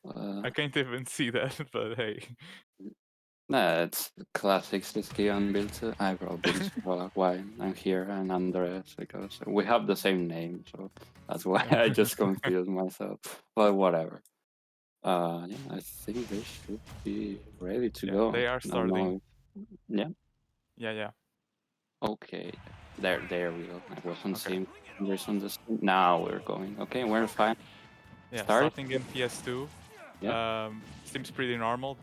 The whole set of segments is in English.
I can't even see that, but hey. Nah, it's classic Sisqui on build. I wrote build why I'm here and Andres because we have the same name, so that's why I just confused myself. But whatever. Yeah, I think they should be ready to Yeah, go. they are I don't starting. know. Yeah. Yeah. Okay. There we go. I wasn't Okay. seeing Andres on the screen. Now we're going. Okay, we're fine. Yeah, Start. starting in PS2 Yeah. seems pretty normal.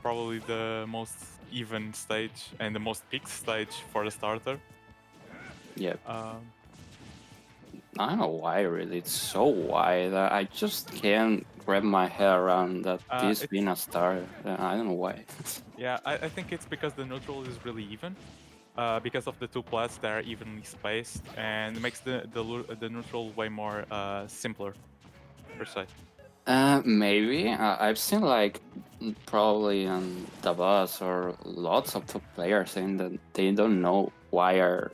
Probably the most even stage and the most peaked stage for the starter. Yeah. Um, I don't know why really it's so wide. I just can't wrap my head around that this it's being a star. I don't know why. Yeah, I think it's because the neutral is really even. Because of the two plats that are evenly spaced, and it makes the neutral way more simpler per se. Maybe I've seen like probably on the bus or lots of top players saying that they don't know why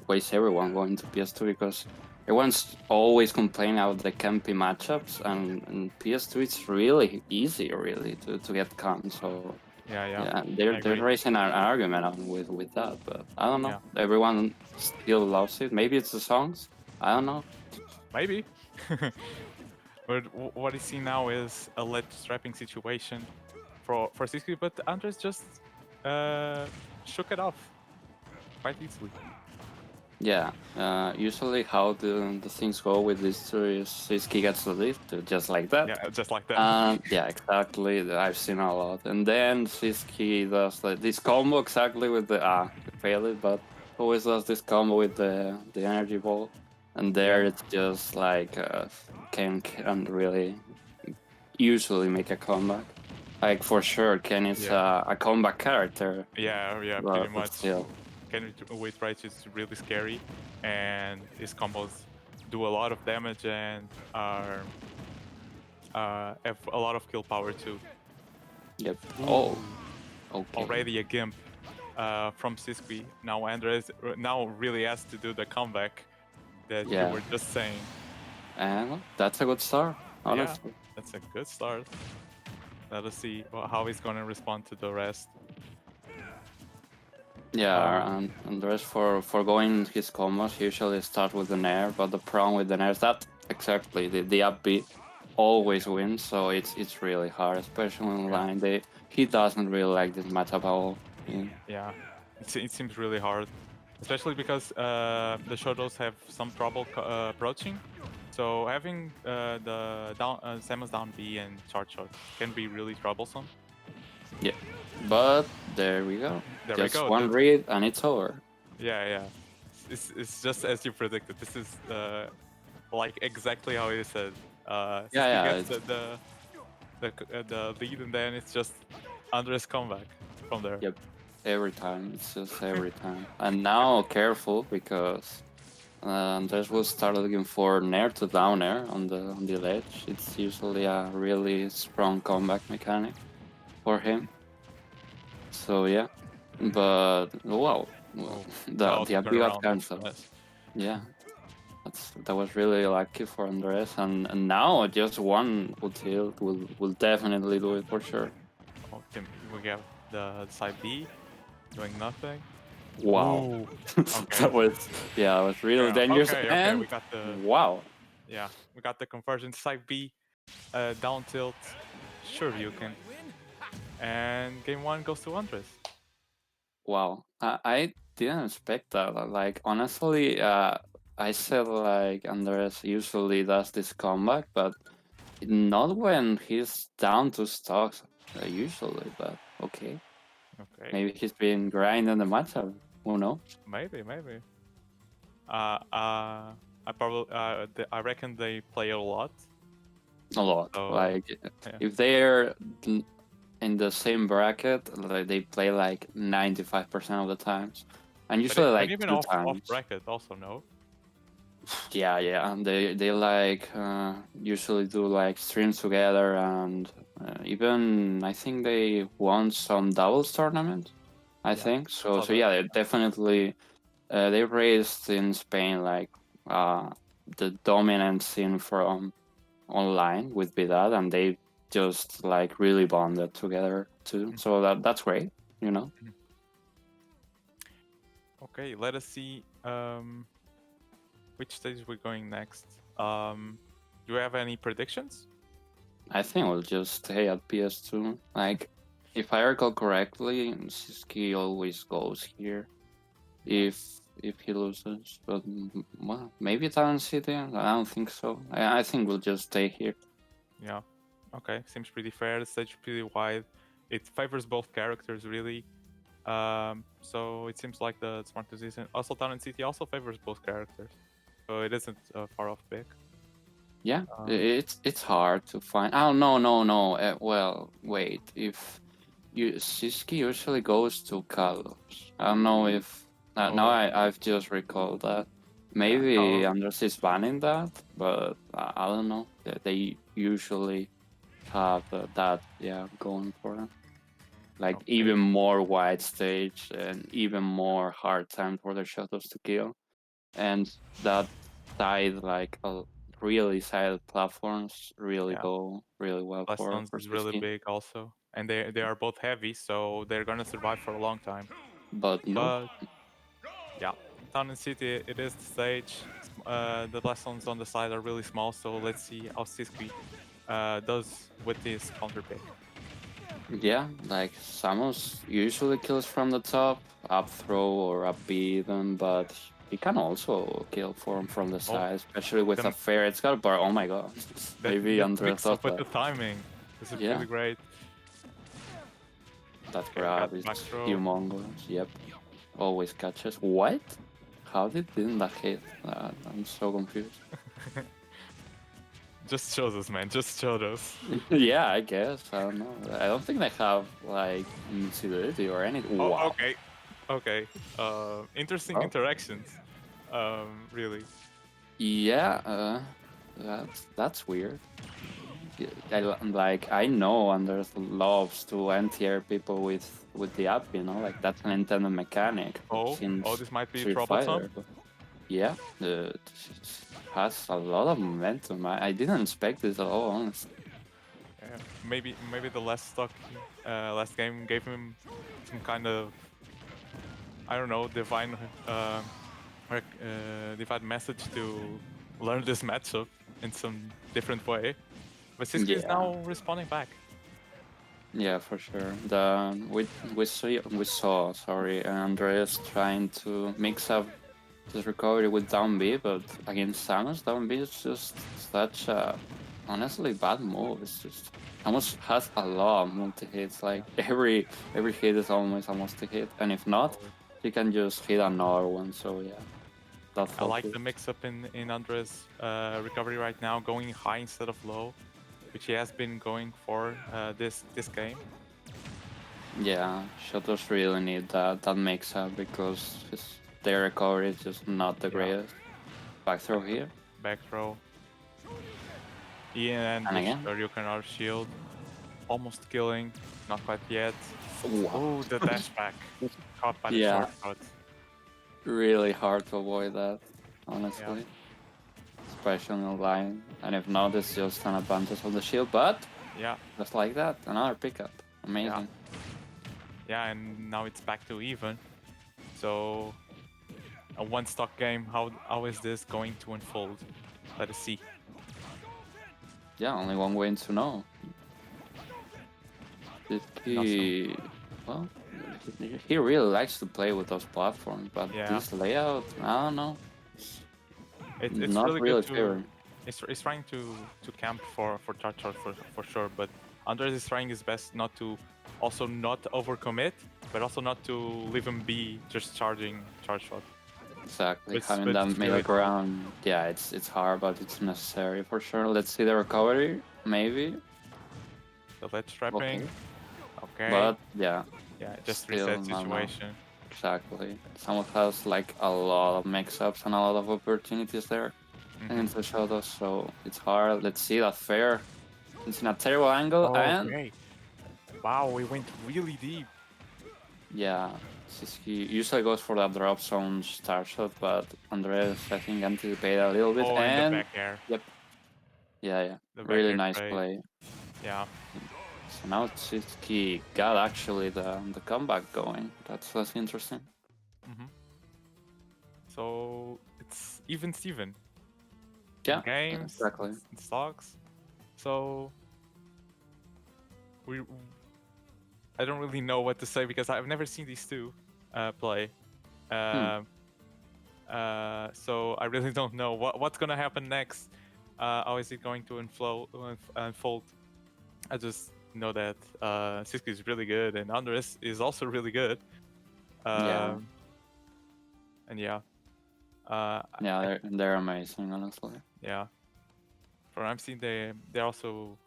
is everyone going to PS2 because everyone's always complaining about the campy matchups and PS2 it's really easy really to get con. So Yeah, yeah, I they're agree. raising an argument on with that, but I don't know. Yeah, Everyone still loves it. Maybe it's the songs. I don't know. maybe. But what I see now is a ledge strapping situation for Sisqui, but Andres just shook it off quite easily. Yeah, usually how the things go with this two is Sisqui gets the lift, just like that. Yeah, just like that. Yeah, exactly. I've seen a lot. And then Sisqui does like this combo exactly with the he failed it, but always does this combo with the energy ball. And there Yeah, it's just like can really usually make a comeback. Like for sure, Ken is yeah, a comeback character, yeah, pretty but much. still, Kenny with Rage is really scary, and his combos do a lot of damage and are have a lot of kill power too. yep. Ooh, Oh, okay. already a gimp from Sisqui. Now Andres now really has to do the comeback that you Yeah, were just saying. and that's a good start, Yeah, honestly. that's a good start. Let us see how he's gonna respond to the rest. Yeah, Uh, and the rest for going his combos, he usually start with the nair, but the problem with the nair is that exactly the up B always wins, so it's really hard, especially yeah, online. He doesn't really like this matchup at all. Yeah. yeah. It seems really hard, especially because the shadows have some trouble approaching. So having the Samus down B and charge shot can be really troublesome. Yeah, but there we go. There we Just go. one read and it's over. Yeah. It's just as you predicted. This is like exactly how you said. Yeah, Sisqui yeah, gets it's the lead, and then it's just Andres comeback from there. yep. Every time, it's just every time. And now careful because Andres will start looking for nair to down air on the ledge. It's usually a really strong comeback mechanic for him. So yeah, but wow, well, Oh, the now the to up turn got around that cancelled. smash. Yeah, that was really lucky for Andres, and now just one util will definitely do it for sure. Okay, we have the side B doing nothing. Wow, Ooh. Okay. that was yeah, it was really Yeah. dangerous Okay. and wow. We got the conversion side B, down tilt. Sure you can. And game one goes to Andres. Wow, I didn't expect that. Like honestly, I said like Andres usually does this comeback, but not when he's down to stocks usually. But okay, Okay. maybe he's been grinding the matchup. Who knows? Maybe. Uh, uh, I reckon they play a lot. A lot. So Like yeah, if they're in the same bracket, like they play like 95% of the times, and usually and like even two off times. bracket also no. Yeah, and they like usually do like streams together, and even I think they won some doubles tournament. I Yeah, think I so. saw So that. yeah, they definitely they raised in Spain like uh, the dominant scene from online with Vidal, and they just like really bonded together too. So that's great, you know. Okay, let us see which stage we're going next. Do you have any predictions? I think we'll just stay at PS2. Like, if I recall correctly, Sisqui always goes here if he loses. But well, maybe Town City. I don't think so. I think we'll just stay here. Yeah. Okay, seems pretty fair. The stage is pretty wide. It favors both characters really. So it seems like the smart decision. Also, Town and City also favors both characters, so it isn't a far off pick. Yeah, it's hard to find. Oh no. Well, wait. If Sisqui usually goes to Carlos. I don't know if now I've just recalled that. Maybe Carlos. Andres is banning that, but I don't know. They usually have that going for them. Like Okay. even more wide stage and even more hard time for the shadows to kill, and that side like really side platforms really go really well Lessons for is really Sisqui. big also, and they are both heavy, so they're gonna survive for a long time. But no, But yeah, Town and City, it is the stage. The lessons on the side are really small, so let's see how Sisqui does with this counter pick. yeah, like Samus usually kills from the top, up throw or up B even, but he can also kill from the side, especially with the- a fair. It's got a bar. Oh my god, maybe The Andre mix thought up with that. the timing. This is Yeah. really great. That Okay, we got grab is back throw. humongous. Yep, always catches. What? How didn't that hit? I'm so confused. Just shows us, man. Just showed us. Yeah, I guess. I don't know. I don't think they have like invincibility or anything. Oh, Wow. okay. Okay. Interesting Oh. interactions. Really. Yeah, that's weird. I know Anders loves to anti-air people with the up, you know, like that's an intended mechanic Oh, since this might be Street troublesome. Fighter. But yeah, it has a lot of momentum. I didn't expect this at all, honestly. Yeah, maybe the last game gave him some kind of, I don't know, divine message to learn this matchup in some different way. But Sisqui is Yeah. now responding back. Yeah, for sure. We saw Andreas trying to mix up his recovery with down B, but against Samus, down B is just such a honestly bad move. It's just Samus has a lot of multi hits. Like every hit is almost a multi hit, and if not, he can just hit another one. So yeah, that I like focus. the mix-up in Andres' recovery right now, going high instead of low, which he has been going for this game. Yeah, Shotos really need that mix up because their recovery is just not the greatest. Back throw here. Back throw. Ian And with again. Ryukan our shield. Almost killing. Not quite yet. Wow. Oh, the dash back. Caught by the Yeah. shortcut. Really hard to avoid that, honestly. Yeah. Especially on the line. And if not, it's just an advantage of the shield, but Yeah. just like that, another pickup. Amazing. Yeah, and now it's back to even. So a one stock game, how is this going to unfold? Let us see. Yeah, only one way to know. Well, he really likes to play with those platforms, but this layout, I don't know. It's not really really good to. fair. It's trying to camp for charge shot for sure, but Andres is trying his best not to also not overcommit, but also not to leave him be just charging charge shot. Exactly, having that middle ground, yeah, it's hard, but it's necessary for sure. Let's see the recovery, maybe. The ledge trapping. Okay. But yeah. Yeah, just reset situation. Exactly. Someone has like a lot of mix-ups and a lot of opportunities there against the Shadows, so it's hard. Let's see that fair. It's in a terrible angle and wow, we went really deep. Yeah, Sisqui usually goes for that drop zone star shot, but Andres I think anticipated a little bit and and the back air. Yep. Yeah. The back Really air nice trade. play. Yeah. So now Sisqui got actually the comeback going. That's interesting. Hmm. So it's even Steven in Yeah, games, exactly. in stocks. So we I don't really know what to say because I've never seen these two play. Hmm. So I really don't know what's gonna happen next. How is it going to unfold? I just know that Sisqui is really good and Andres is also really good. Yeah, Um, and yeah, yeah, they're amazing, honestly. yeah. From I'm seeing they're also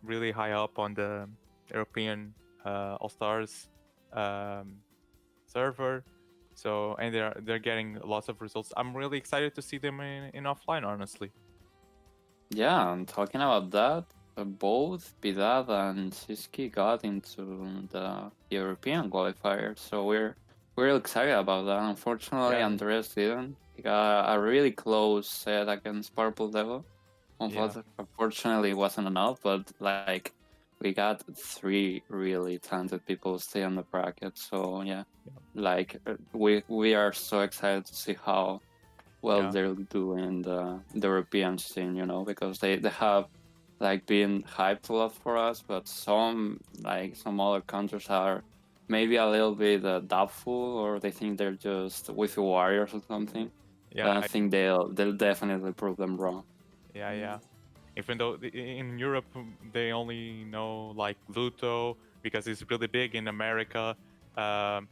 really high up on the European All Stars um, server. So and they're getting lots of results. I'm really excited to see them in offline, honestly. Yeah, and talking about that, both Piedad and Sisqui got into the European qualifier, so we're excited about that. Unfortunately, Yeah, Andres didn't. He got a really close set against Purple Devil. yeah, Unfortunately, it wasn't enough, but like we got three really talented people stay on the bracket. So yeah, yeah, like we are so excited to see how well yeah, they'll do in the European scene, you know, because they have like been hyped a lot for us, but some other countries are maybe a little bit doubtful, or they think they're just with the Warriors or something. But yeah, I think they'll definitely prove them wrong. yeah. Even though in Europe they only know like Luto because it's really big in America. Um,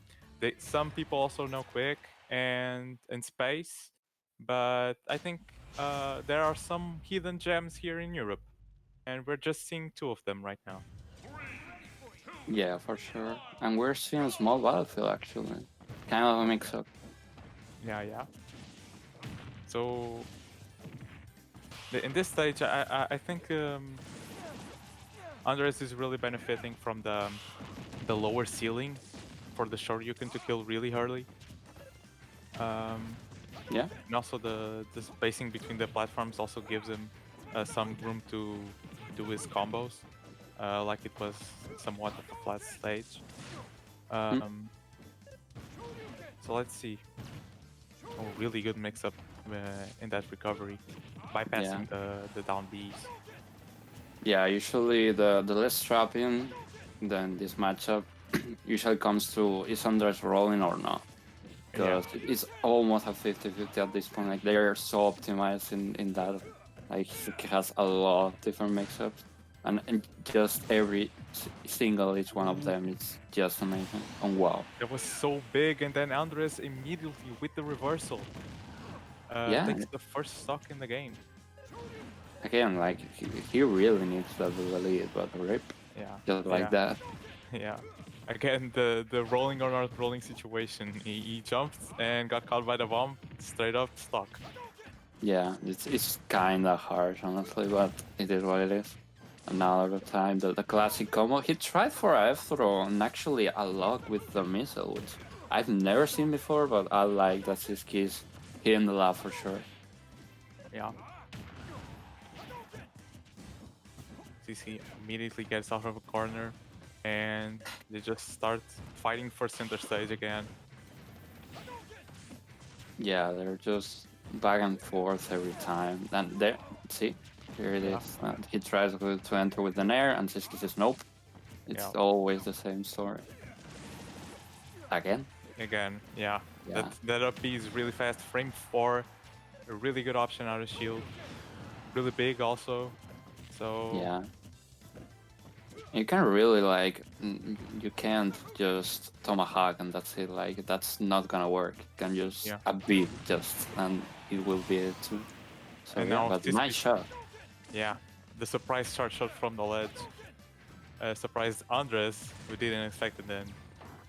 some people also know Quick and Space, but I think there are some hidden gems here in Europe, and we're just seeing two of them right now. Yeah, for sure. And we're seeing a small battlefield actually, kind of a mix-up. Yeah. So in this stage, I think Andres is really benefiting from the lower ceiling for the Shoryuken to kill really early. Um, Yeah, and also the spacing between the platforms also gives him some room to do his combos, like it was somewhat of a flat stage. hmm? Um, so let's see. Oh, really good mix-up in that recovery, Yeah, bypassing the down Bs. yeah. Usually the less trapping, then this matchup usually comes to is Andres rolling or not, Yeah, because it's almost a 50-50 at this point. Like they are so optimized in that. Like he has a lot of different mix-ups, and just every single each one of them is just amazing. And wow, that was so big, and then Andres immediately with the reversal yeah. takes the first stock in the game. Again, like he really needs that lead, but rip Yeah, just like yeah, that. yeah. Again, the rolling or not rolling situation. He jumped and got caught by the bomb, straight up stock. Yeah, it's kind of harsh, honestly, but it is what it is. Another time, the classic combo. He tried for a F throw and actually a lock with the missile, which I've never seen before, but I like that his keys hitting the lab for sure. Yeah. CC immediately gets out of a corner, and they just start fighting for center stage again. Yeah, they're just back and forth every time. And there, see, here it Yeah, is. And he tries to enter with an air, and Sisqui says nope. yeah. It's always the same story. Again? Again, yeah. Yeah. That up B is really fast. Frame 4, a really good option out of shield. Really big also. So Yeah. You can really like you can't just tomahawk and that's it. Like that's not gonna work. You can just yeah. a beat just and it will be it too. So And yeah, now but this nice shot. yeah, the surprise charge shot from the ledge surprised Andres, who didn't expect it, then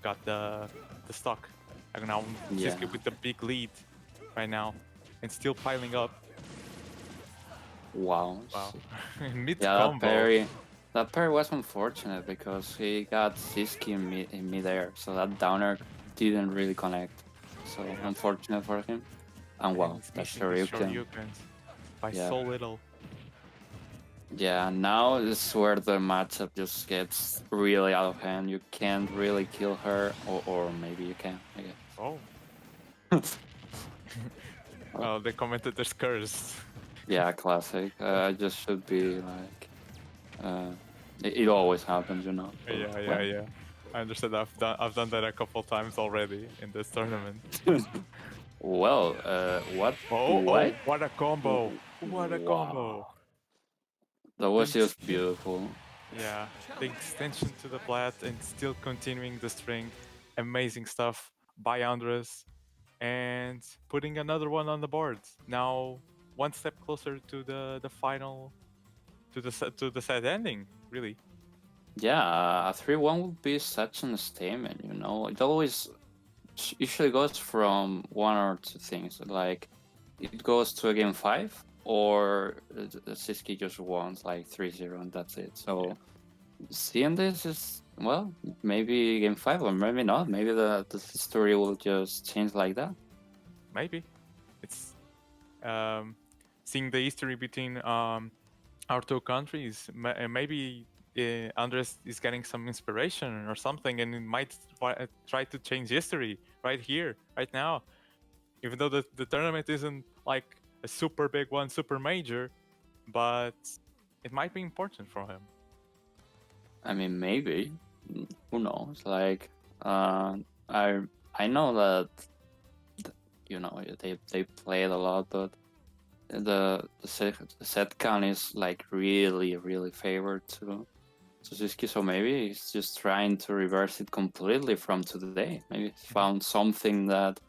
got the stock. And now Yeah. Sisqui with the big lead right now, and still piling up. Wow. Wow, mid Yeah, combo. that parry was unfortunate because he got Sisqui in midair, so that downer didn't really connect. So Yeah, unfortunate for him. And and wow, he's that missing the Shoryuken. Shoryukens by Yeah. so little. Yeah, now is where the matchup just gets really out of hand. You can't really kill her, or maybe you can, I Oh, guess. oh, they commented there's cursed. Yeah, classic. I just should be like, uh, it always happens, you know. So, Yeah. I understand. I've done that a couple times already in this tournament. well, what? Oh, What? what a combo! What a Wow, combo! that The was ex- just beautiful. yeah, the extension to the plat and still continuing the string. Amazing stuff by Andres and putting another one on the board. Now one step closer to the final to the set ending. Really. Yeah, a 3-1 would be such an statement, you know. It always usually goes from one or two things. Like, it goes to a game 5, or the Sisqui just wants like 3-0 and that's it. Yeah. So, seeing this is, well, maybe game 5, or maybe not. Maybe the story will just change like that. Maybe it's um, seeing the history between our two countries. Maybe Andres is getting some inspiration or something, and it might try to change history right here, right now. Even though the tournament isn't like a super big one, super major, but it might be important for him. I mean, maybe. Who knows? Like, uh, I I know that, you know, they played a lot, but the set count is like really favored to Sisqui, so maybe he's just trying to reverse it completely from today. Maybe he's found something that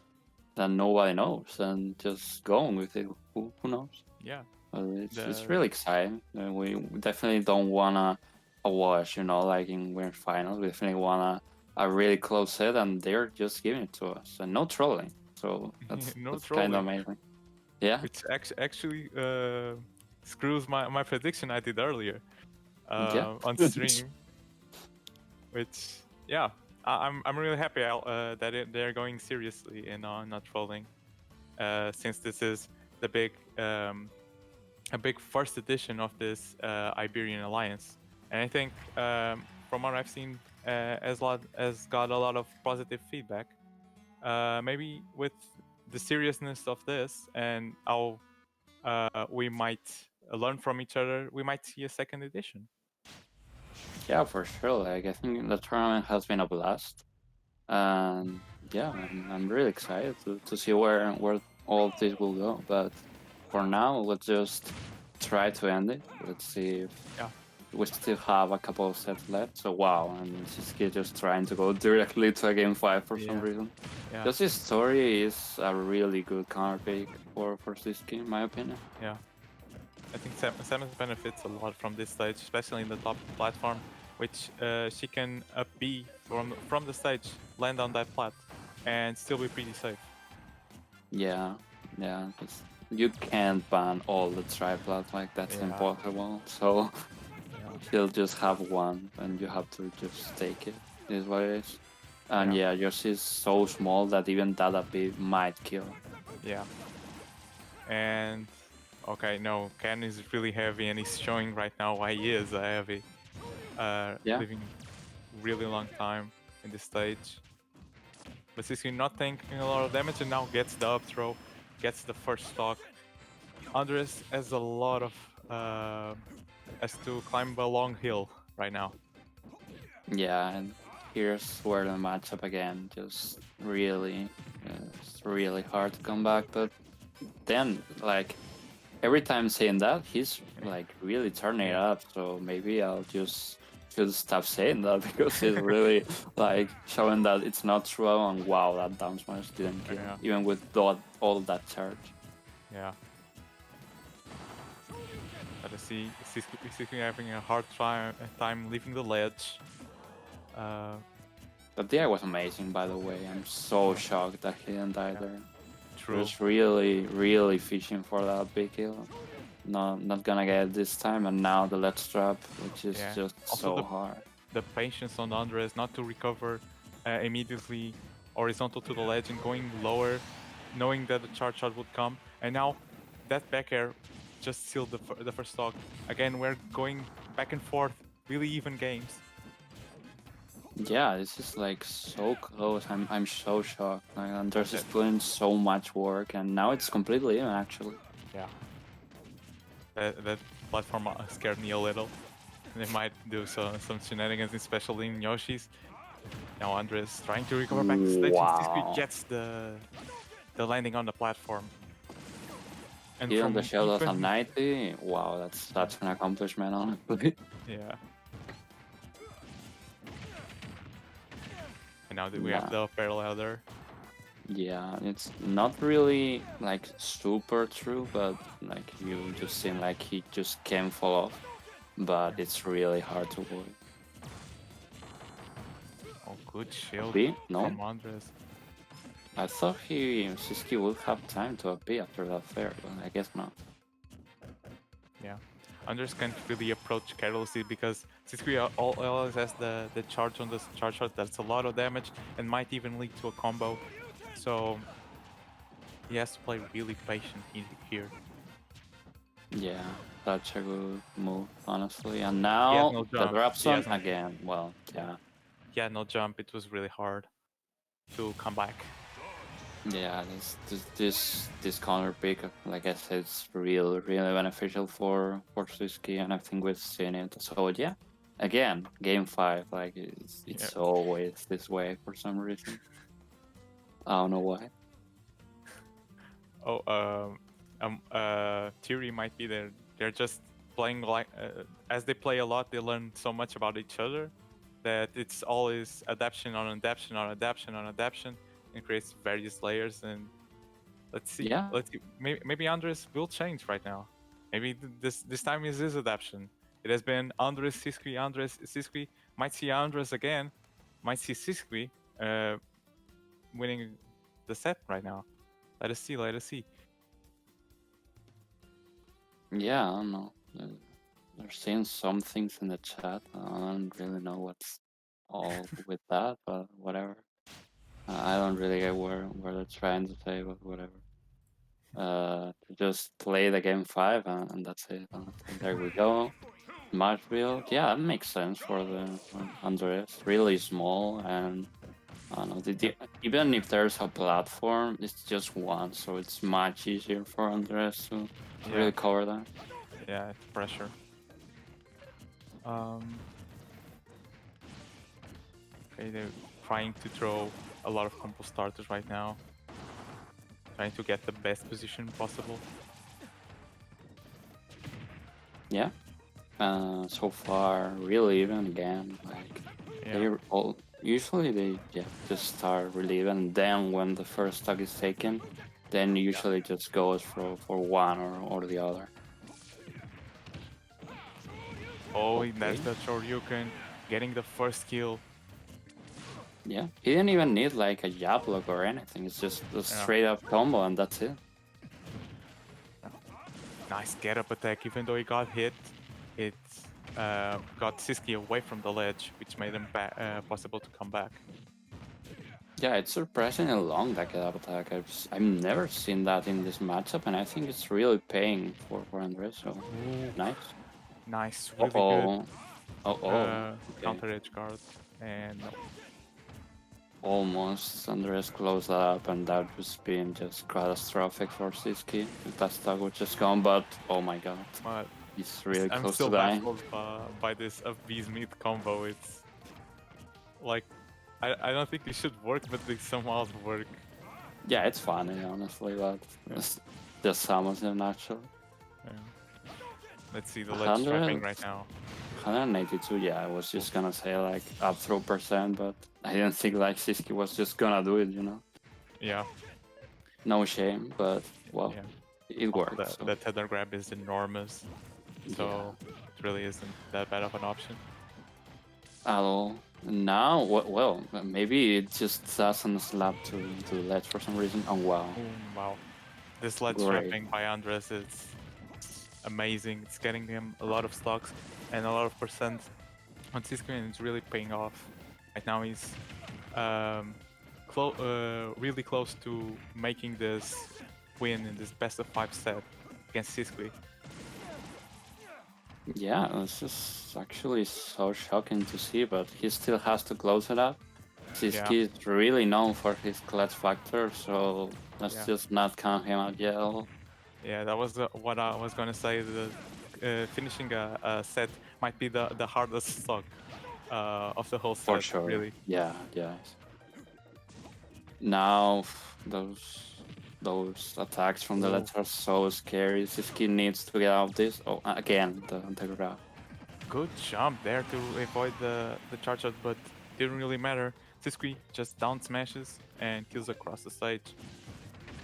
nobody knows and just going with it. Who knows? Yeah, But it's the really exciting. We definitely don't wanna a wash, you know, like in winter finals. We definitely wanna a really close set, and they're just giving it to us and no trolling. So no that's kind of trolling, amazing. Yeah, which actually screws my prediction I did earlier yeah. on stream. Which yeah, I'm really happy that they're going seriously and not trolling, since this is the big a big first edition of this Iberian alliance, and I think from what I've seen, has got a lot of positive feedback. Maybe with the seriousness of this and how we might learn from each other, we might see a second edition. Yeah, for sure. Like, I think the tournament has been a blast, and yeah, I'm really excited to see where all this will go. But for now, let's just try to end it. Let's see if Yeah, we still have a couple of sets left. So wow, and Sisqui just trying to go directly to a game 5 for some yeah, reason. yeah, Just his story is a really good counter pick for Sisqui, in my opinion. yeah. I think Samus benefits a lot from this stage, especially in the top platform, which she can up B from the stage, land on that plat, and still be pretty safe. Yeah, yeah. You can't ban all the triplats, like that's Yeah, impossible. So yeah, he'll just have one, and you have to just take it. Is what it is. And yeah, yeah, yours is so small that even that a bit might kill. yeah. And okay, no, Ken is really heavy, and he's showing right now why he is a heavy, Yeah, living really long time in this stage. But Sisqui not taking a lot of damage, and now gets the up throw, gets the first stock. Andres has a lot of has to climb a long hill right now. yeah. And here's where the matchup again just really, it's really hard to come back. But then, like, every time saying that, he's like really turning it Yeah. up. So maybe I'll just should stop saying that because he's really like showing that it's not true. And wow, that down smash didn't kill, Yeah. even with all that charge. Yeah. But I see Sisqui having a hard time leaving the ledge. Uh, But the eye was amazing, by the way. I'm so shocked that he didn't die yeah. there. He True. was really fishing for that big kill. Not gonna get it this time, and now the ledge trap, which is Yeah. just Also so hard. the patience on Andres not to recover immediately horizontal to the ledge and going lower, knowing that the charge shot would come. And now that back air just sealed the first stock. Again, we're going back and forth, really even games. Yeah, this is like so close. I'm so shocked. Like Andres is That- putting so much work, and now it's completely even actually. Yeah. That platform scared me a little. They might do some shenanigans, especially in Yoshi's. Now Andres trying to recover back the stage, and Sisqui Wow. gets the landing on the platform. And Even the from Shadows of even 90, wow, that's an accomplishment, honestly. yeah. And now that we have Nah. the parallel there. Yeah, it's not really like super true, but like you just seem like he just can't fall off. But it's really hard to avoid. Oh, good shield B? No? from Andres. I thought Sisqui would have time to AP after that fair, but I guess not. Yeah. Andres can't really approach carelessly because Sisqui always has the charge on the charge shot. That's a lot of damage and might even lead to a combo. So he has to play really patient here. Yeah, such a good move, honestly. And He has now no the jump. drop He zone has no. again. Well, yeah. He had no jump. It was really hard to come back. Yeah, this counter pick, like I said, it's really beneficial for Sisqui, and I think we've seen it. So yeah, again, game 5, like it's Yeah. always this way for some reason. I don't know why. Oh, theory might be there. They're just playing like as they play a lot, they learn so much about each other that it's always adaptation on adaptation on adaptation on adaptation, and creates various layers. And let's see, Yeah, maybe Andres will change right now. Maybe this time is his adaptation. It has been Andres Sisqui. Might see Andres again. Might see Sisqui winning the set right now. Let us see. Let us see. yeah, I don't know. They're saying some things in the chat. I don't really know what's all with that, but whatever. I don't really get where they're trying to say, but whatever. To just play the game 5 and that's it. There we go. Match build, yeah, that makes sense for the Andres. Really small, and I don't know. Even if there's a platform, it's just one, so it's much easier for Andres to really Yeah, cover that. yeah, it's pressure. Okay, they're trying to throw a lot of combo starters right now. Trying to get the best position possible. Yeah. So far, really even again. Like Yeah, they all usually they just start really even. Then when the first stock is taken, then usually just goes for one or the other. oh, Okay. that's the Shoryuken, getting the first kill. Yeah, he didn't even need like a jab block or anything. It's just a straight up combo and that's it. Nice get up attack, even though he got hit. It got Sisqui away from the ledge, which made him possible to come back. Yeah, it's surprisingly long that get up attack. I've never seen that in this matchup, and I think it's really paying for Andres. So nice. Nice, Uh really good oh. Uh oh. Okay. counter edge guard. And no. Almost Andres closed that up, and that just been just catastrophic for Sisqui. If that stock would just gone, but oh my god, But he's really I'm close still to dying. baffled by this V Smith combo. It's like I don't think it should work, but they somehow work. Yeah, it's funny, honestly, but it's just Samus in naturally. Yeah. Let's see the ledge trapping right now. 182, yeah, I was just gonna say like up throw percent, but I didn't think like Sisqui was just gonna do it, you know? Yeah. No shame, but well, Yeah. it Also, worked. So. the tether grab is enormous, so it really isn't that bad of an option. At all. Now, well, maybe it just doesn't slap to the ledge for some reason. Oh wow. Wow. This ledge Great. trapping by Andres is amazing. It's getting him a lot of stocks and a lot of percent on Sisqui, and it's really paying off. Right now he's really close to making this win in this best of 5 set against Sisqui. Yeah, this is actually so shocking to see, but he still has to close it up. Yeah, Sisqui is really known for his clutch factor, so let's yeah, just not count him out yet. yeah. That was what I was gonna say. Finishing a set might be the hardest slog of the whole For set, sure. really. Yeah, yeah. Now those attacks from the Oh, left are so scary. Sisqui needs to get out of this. Oh, again the grab. good jump there to avoid the charge shot, but didn't really matter. Sisqui just down smashes and kills across the stage.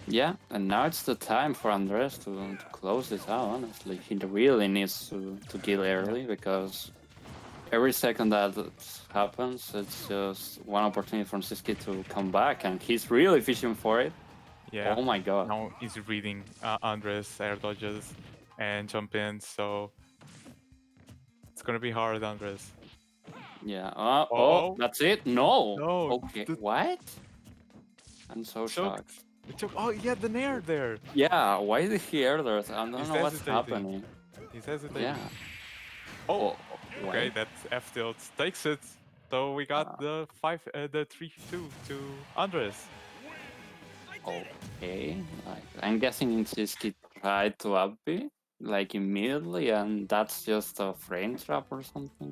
Yeah, and now it's the time for Andres to close this out. Honestly, he really needs to kill Yeah, early because every second that happens, it's just one opportunity for Sisqui to come back, and he's really fishing for it. yeah. Oh my god. Now he's reading Andres air dodges and jump in, so it's gonna be hard, Andres. Yeah. Oh, Oh, oh that's it? No. no! Okay. The What? I'm so choke, shocked. the choke. Oh, he had the nair there. Yeah, why did he air there? I don't He's know what's hesitating. happening. He's hesitating. Yeah. Oh, Oh, okay, wait. that F tilt takes it. So we got Uh, the 3-2 to Andres. okay. Like, I'm guessing Sisqui tried to up B like immediately, and that's just a frame trap or something.